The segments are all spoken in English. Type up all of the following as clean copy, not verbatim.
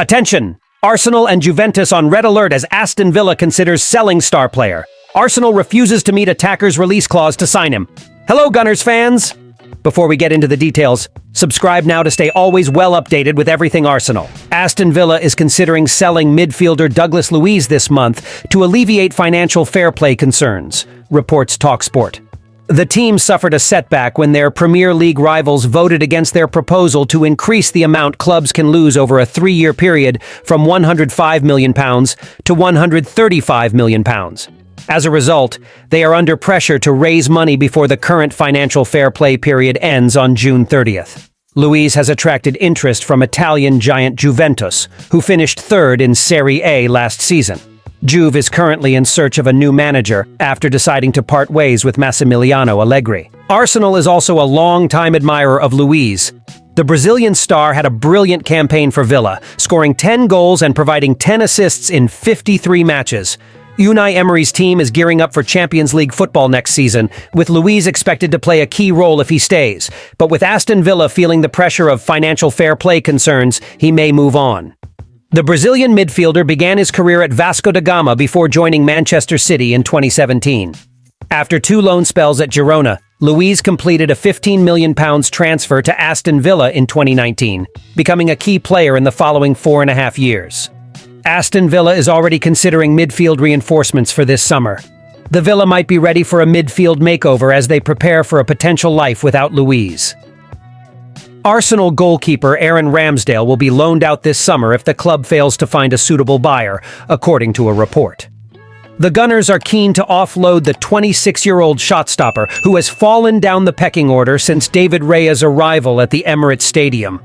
Attention! Arsenal and Juventus on red alert as Aston Villa considers selling star player. Arsenal refuses to meet attacker's release clause to sign him. Hello, Gunners fans! Before we get into the details, subscribe now to stay always well updated with everything Arsenal. Aston Villa is considering selling midfielder Douglas Luiz this month to alleviate financial fair play concerns, reports TalkSport. The team suffered a setback when their Premier League rivals voted against their proposal to increase the amount clubs can lose over a 3-year period from £105 million to £135 million. As a result, they are under pressure to raise money before the current financial fair play period ends on June 30th. Luiz has attracted interest from Italian giant Juventus, who finished third in Serie A last season. Juve is currently in search of a new manager after deciding to part ways with Massimiliano Allegri. Arsenal is also a long-time admirer of Luiz. The Brazilian star had a brilliant campaign for Villa, scoring 10 goals and providing 10 assists in 53 matches. Unai Emery's team is gearing up for Champions League football next season, with Luiz expected to play a key role if he stays. But with Aston Villa feeling the pressure of financial fair play concerns, he may move on. The Brazilian midfielder began his career at Vasco da Gama before joining Manchester City in 2017. After 2 loan spells at Girona, Luiz completed a £15 million transfer to Aston Villa in 2019, becoming a key player in the following 4.5 years. Aston Villa is already considering midfield reinforcements for this summer. The Villa might be ready for a midfield makeover as they prepare for a potential life without Luiz. Arsenal goalkeeper Aaron Ramsdale will be loaned out this summer if the club fails to find a suitable buyer, according to a report. The Gunners are keen to offload the 26-year-old shot-stopper who has fallen down the pecking order since David Raya's arrival at the Emirates Stadium.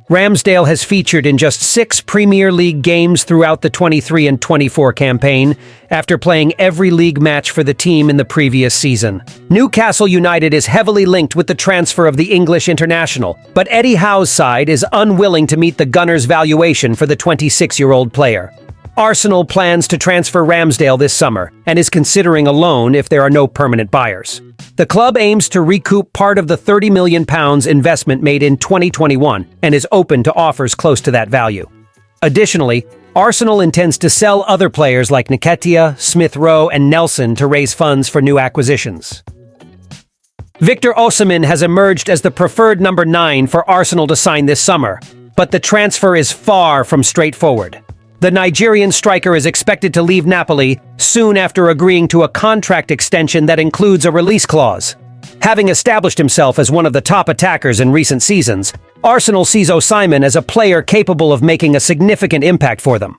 Ramsdale has featured in just 6 Premier League games throughout the 23 and 24 campaign, after playing every league match for the team in the previous season. Newcastle United is heavily linked with the transfer of the English international, but Eddie Howe's side is unwilling to meet the Gunners' valuation for the 26-year-old player. Arsenal plans to transfer Ramsdale this summer and is considering a loan if there are no permanent buyers. The club aims to recoup part of the £30 million investment made in 2021 and is open to offers close to that value. Additionally, Arsenal intends to sell other players like Nketiah, Smith Rowe, and Nelson to raise funds for new acquisitions. Victor Osimhen has emerged as the preferred number 9 for Arsenal to sign this summer, but the transfer is far from straightforward. The Nigerian striker is expected to leave Napoli soon after agreeing to a contract extension that includes a release clause. Having established himself as one of the top attackers in recent seasons, Arsenal sees Osimhen as a player capable of making a significant impact for them.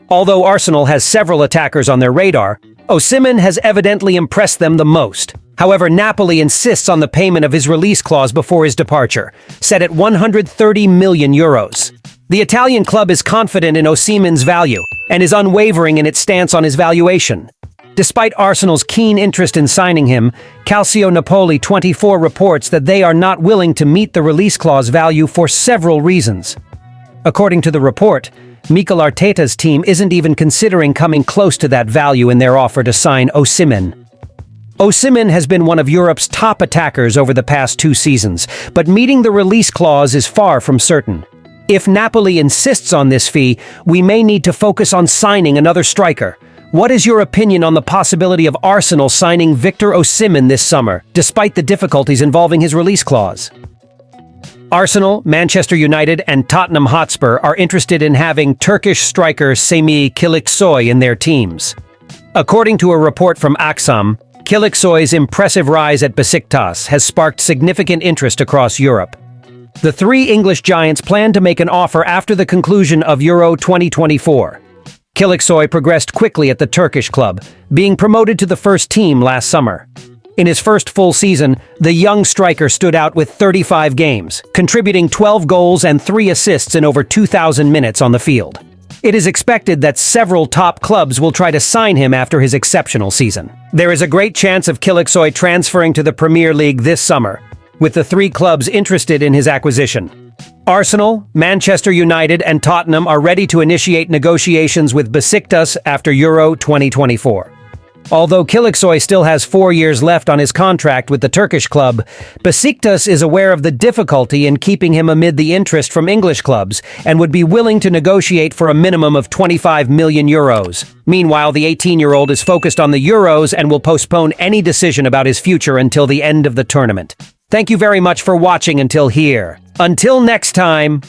Although Arsenal has several attackers on their radar, Osimhen has evidently impressed them the most. However, Napoli insists on the payment of his release clause before his departure, set at €130 million. The Italian club is confident in Osimhen's value and is unwavering in its stance on his valuation. Despite Arsenal's keen interest in signing him, Calcio Napoli 24 reports that they are not willing to meet the release clause value for several reasons. According to the report, Mikel Arteta's team isn't even considering coming close to that value in their offer to sign Osimhen. Osimhen has been one of Europe's top attackers over the past 2 seasons, but meeting the release clause is far from certain. If Napoli insists on this fee, we may need to focus on signing another striker. What is your opinion on the possibility of Arsenal signing Victor Osimhen this summer, despite the difficulties involving his release clause? Arsenal, Manchester United, and Tottenham Hotspur are interested in having Turkish striker Semih Kılıçsoy in their teams. According to a report from Aksam, Kılıçsoy's impressive rise at Besiktas has sparked significant interest across Europe. The 3 English giants plan to make an offer after the conclusion of Euro 2024. Kılıçsoy progressed quickly at the Turkish club, being promoted to the first team last summer. In his first full season, the young striker stood out with 35 games, contributing 12 goals and 3 assists in over 2,000 minutes on the field. It is expected that several top clubs will try to sign him after his exceptional season. There is a great chance of Kılıçsoy transferring to the Premier League this summer, with the 3 clubs interested in his acquisition. Arsenal, Manchester United, and Tottenham are ready to initiate negotiations with Besiktas after Euro 2024. Although Kiliksoy still has 4 years left on his contract with the Turkish club, Besiktas is aware of the difficulty in keeping him amid the interest from English clubs and would be willing to negotiate for a minimum of 25 million euros. Meanwhile, the 18-year-old is focused on the Euros and will postpone any decision about his future until the end of the tournament. Thank you very much for watching until here. Until next time.